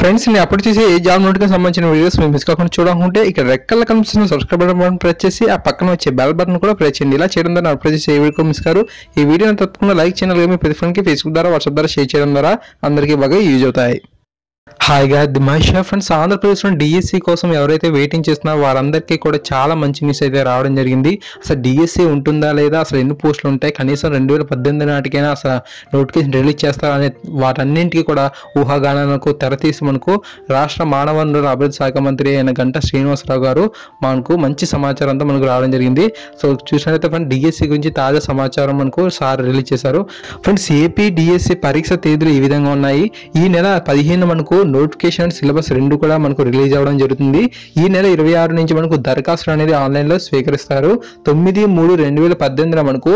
Friends నేను అప్పుడు చేసే ఏ జాబ్ నోటిఫికేషన్ సంబంధించిన వీడియోస్ మీరు మిస్ కాకుండా చూడాలనుకుంటే ఇక్కడ రెక్కల కనిపిస్తున్న సబ్స్క్రైబ్ బటన్ ప్రెస్ చేసి ఆ పక్కన వచ్చే బెల్ బటన్ కూడా ప్రెస్ చేయండి. ఇలా చేయడం ద్వారా అప్పుడు చేసే ఏ వీడియో మిస్ కారు. ఈ వీడియోని తప్పకుండా లైక్ ఛానల్ మీ ప్రతి ఫ్రెండ్కి ఫేస్బుక్ ద్వారా వాట్సాప్ ద్వారా షేర్ చేయడం ద్వారా అందరికీ బాగా యూజ్ అవుతాయి. హాయిగా మై షేర్ ఫ్రెండ్స్, ఆంధ్రప్రదేశ్లో డిఎస్సి కోసం ఎవరైతే వెయిటింగ్ చేస్తున్నారో వారందరికీ కూడా చాలా మంచి న్యూస్ అయితే రావడం జరిగింది. అసలు డిఎస్సి ఉంటుందా లేదా, అసలు ఎన్ని పోస్టులు ఉంటాయి, కనీసం 2018 నాటికైనా అసలు నోటిఫికేషన్ రిలీజ్ చేస్తారా అనే వాటన్నింటికి కూడా ఊహాగానాలకు తెరతీసి మనకు రాష్ట్ర మానవ వనరుల అభివృద్ధి శాఖ మంత్రి అయిన గంటా శ్రీనివాసరావు గారు మనకు మంచి సమాచారంతో మనకు రావడం జరిగింది. సో చూసినట్లయితే ఫ్రెండ్ డిఎస్సి గురించి తాజా సమాచారం మనకు సార్ రిలీజ్ చేశారు. ఫ్రెండ్స్ ఏపీ డిఎస్సి పరీక్ష తేదీలు ఈ విధంగా ఉన్నాయి. ఈ నెల 15 మనకు నోటిఫికేషన్ సిలబస్ రెండు కూడా మనకు రిలీజ్ అవ్వడం జరుగుతుంది. ఈ నెల 26 నుంచి మనకు దరఖాస్తులు అనేది ఆన్లైన్లో స్వీకరిస్తారు. 9/3/2018 మనకు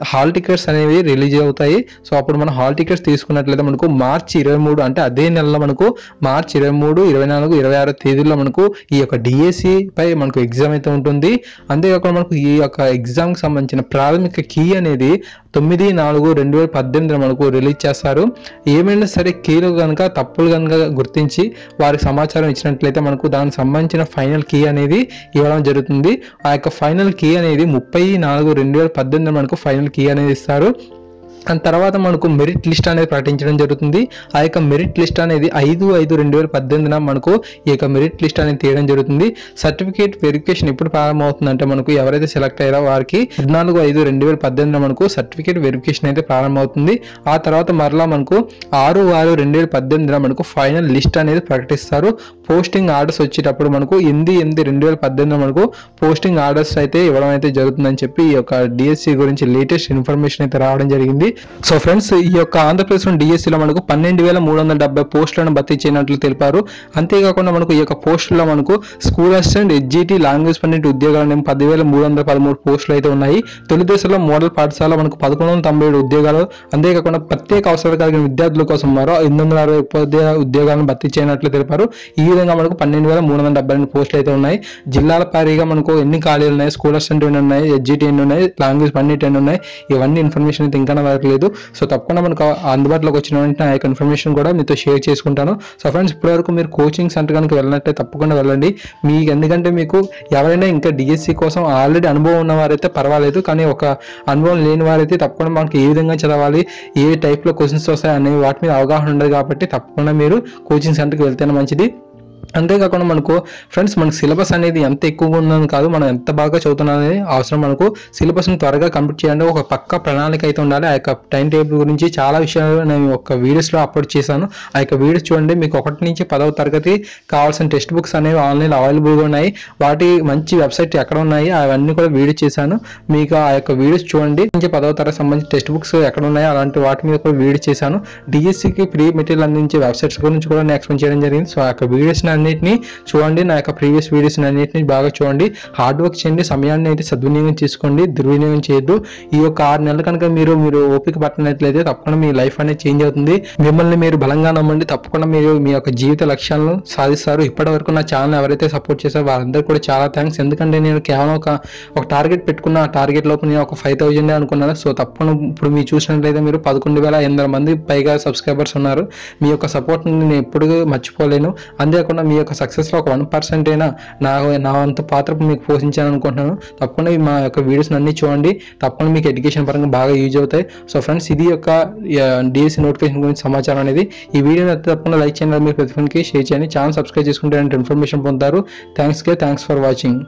హాల్ టికెట్స్ అనేవి రిలీజ్ అవుతాయి. సో అప్పుడు మనం హాల్ టికెట్స్ తీసుకున్నట్లయితే మనకు మార్చి 23 అంటే అదే నెలలో మనకు మార్చి 23, 24, 26 తేదీల్లో మనకు ఈ యొక్క డిఎస్సి పై మనకు ఎగ్జామ్ అయితే ఉంటుంది. అంతేకాకుండా మనకు ఈ యొక్క ఎగ్జామ్కి సంబంధించిన ప్రాథమిక కీ అనేది 9/4/2018 మనకు రిలీజ్ చేస్తారు. ఏమైనా సరే కీలు కనుక తప్పులు కనుక గుర్తించి వారికి సమాచారం ఇచ్చినట్లయితే మనకు దానికి సంబంధించిన ఫైనల్ కీ అనేది ఇవ్వడం జరుగుతుంది. ఆ యొక్క ఫైనల్ కీ అనేది 30/4/2018 మనకు ఫైనల్ కీ అనేది ఇస్తారు. దాని తర్వాత మనకు మెరిట్ లిస్ట్ అనేది ప్రకటించడం జరుగుతుంది. ఆ యొక్క మెరిట్ లిస్ట్ అనేది 5/5/2018 మనకు ఈ యొక్క మెరిట్ లిస్ట్ అనేది తీయడం జరుగుతుంది. సర్టిఫికేట్ వెరిఫికేషన్ ఎప్పుడు ప్రారంభమవుతుందంటే మనకు ఎవరైతే సెలెక్ట్ అయ్యారో వారికి 14/5/2018 మనకు సర్టిఫికేట్ వెరిఫికేషన్ అయితే ప్రారంభమవుతుంది. ఆ తర్వాత మరలా మనకు 6/6/2018 మనకు ఫైనల్ లిస్ట్ అనేది ప్రకటిస్తారు. పోస్టింగ్ ఆర్డర్స్ వచ్చేటప్పుడు మనకు 8/8/2018 మనకు పోస్టింగ్ ఆర్డర్స్ అయితే ఇవ్వడం అయితే జరుగుతుందని చెప్పి ఈ యొక్క డిఎస్సి గురించి లేటెస్ట్ ఇన్ఫర్మేషన్ అయితే రావడం జరిగింది. సో ఫ్రెండ్స్ ఈ యొక్క ఆంధ్రప్రదేశ్ డిఎస్సిలో మనకు 12,370 పోస్టులను భర్తీ చేయనట్లు తెలిపారు. అంతేకాకుండా మనకు ఈ యొక్క పోస్టుల్లో మనకు school assistant, SGT, language Pandit ఉద్యోగాలు 10,313 పోస్టులు అయితే ఉన్నాయి. తొలి దశలో మోడల్ పాఠశాల మనకు 1197 ఉద్యోగాలు, అంతేకాకుండా ప్రత్యేక అవసరాలు కలిగిన విద్యార్థుల కోసం మరో 860 ఉద్యోగాలను భర్తీ చేయనట్లు తెలిపారు. ఈ విధంగా మనకు 12,372 పోస్టులు అయితే ఉన్నాయి. జిల్లాల వారీగా మనకు ఎన్ని ఖాళీలు ఉన్నాయి, స్కూల్ అసిస్టెంట్ ఎన్ని ఉన్నాయి, ఎస్జిటి ఎన్ని ఉన్నాయి, లాంగ్వేజ్ పండిట్ ఎన్ని ఉన్నాయి, ఇవన్నీ ఇన్ఫర్మేషన్ అయితే ఇంకా లేదు. సో తప్పకుండా మనకు అందుబాటులోకి వచ్చిన వెంటనే ఆ యొక్క ఇన్ఫర్మేషన్ కూడా మీతో షేర్ చేసుకుంటాను. సో ఫ్రెండ్స్ ఇప్పటివరకు మీరు కోచింగ్ సెంటర్ కనుక వెళ్ళినట్టే తప్పకుండా వెళ్ళండి. మీకు ఎందుకంటే మీకు ఎవరైనా ఇంకా డిఎస్సి కోసం ఆల్రెడీ అనుభవం ఉన్న వారైతే పర్వాలేదు, కానీ ఒక అనుభవం లేని వారైతే తప్పకుండా మనకి ఏ విధంగా చదవాలి, ఏ టైప్లో క్వశ్చన్స్ వస్తాయి అనే వాటి మీద అవగాహన ఉండదు. కాబట్టి తప్పకుండా మీరు కోచింగ్ సెంటర్కి వెళ్తేనే మంచిది. అంతేకాకుండా మనకు ఫ్రెండ్స్ మనకు సిలబస్ అనేది ఎంత ఎక్కువగా ఉందని కాదు, మనం ఎంత బాగా చదువుతున్నాం అనేది అవసరం. మనకు సిలబస్ని త్వరగా కంప్లీట్ చేయాలంటే ఒక పక్క ప్రణాళిక అయితే ఉండాలి. ఆ యొక్క టైం టేబుల్ గురించి చాలా విషయాలు నేను ఒక వీడియోస్లో అప్లోడ్ చేశాను. ఆ యొక్క వీడియోస్ చూడండి. మీకు 1 నుంచి 10వ తరగతి కావాల్సిన టెక్స్ట్ బుక్స్ అనేవి ఆన్లైన్లో అవైలబుల్గా ఉన్నాయి. వాటి మంచి వెబ్సైట్ ఎక్కడ ఉన్నాయి అవన్నీ కూడా వీడియో చేశాను. మీకు ఆ యొక్క వీడియోస్ చూడండి. నుంచి 10వ తరగతి సంబంధించి టెక్స్ట్ బుక్స్ ఎక్కడ ఉన్నాయో అలాంటి వాటి మీద కూడా వీడియో చేశాను. డిఎస్సికి ఫ్రీ మెటీరియల్ అందించే వెబ్సైట్స్ గురించి కూడా నేను ఎక్స్ప్లెయిన్ చేయడం జరిగింది. సో ఆ యొక్క వీడియోస్ అన్నిటిని చూడండి. నా యొక్క ప్రీవియస్ వీడియోస్ అన్నిటిని బాగా చూడండి. హార్డ్ వర్క్ చేయండి. సమయాన్ని అయితే సద్వినియోగం చేసుకోండి, దుర్వినియోగం చేయొద్దు. ఈ యొక్క 6 నెలలు కనుక మీరు ఓపిక పట్టినట్లయితే తప్పకుండా మీ లైఫ్ అనేది చేంజ్ అవుతుంది. మిమ్మల్ని మీరు బలంగా నమ్మండి. తప్పకుండా మీరు మీ యొక్క జీవిత లక్ష్యాలను సాధిస్తారు. ఇప్పటి వరకు నా ఛానల్ ఎవరైతే సపోర్ట్ చేశారో వారందరూ కూడా చాలా థ్యాంక్స్. ఎందుకంటే నేను కేవలం ఒక టార్గెట్ పెట్టుకున్న. ఆ టార్గెట్ లోపు నేను ఒక 5,000 అనుకున్నాను. సో తప్పకుండా ఇప్పుడు మీరు చూసినట్లయితే మీరు 11,800 మంది పైగా సబ్స్క్రైబర్స్ ఉన్నారు. మీ యొక్క సపోర్ట్ నేను ఎప్పుడు మర్చిపోలేను. అంతేకాకుండా మీ యొక్క సక్సెస్లో ఒక 1% అయినా నా అంత పాత్ర మీకు పోషించాను అనుకుంటున్నాను. తప్పకుండా మా యొక్క వీడియోస్ అన్ని చూడండి. తప్పకుండా మీకు ఎడ్యుకేషన్ పరంగా బాగా యూజ్ అవుతాయి. సో ఫ్రెండ్స్ ఇది యొక్క డిఎస్సి నోటిఫికేషన్ గురించి సమాచారం అనేది. ఈ వీడియోని తప్పకుండా లైక్ చేయండి, మీ ప్రతి ఒక్కరికి షేర్ చేయండి. ఛానల్ సబ్స్క్రైబ్ చేసుకుంటే ఇన్ఫర్మేషన్ పొందుతారు. Thanks for watching.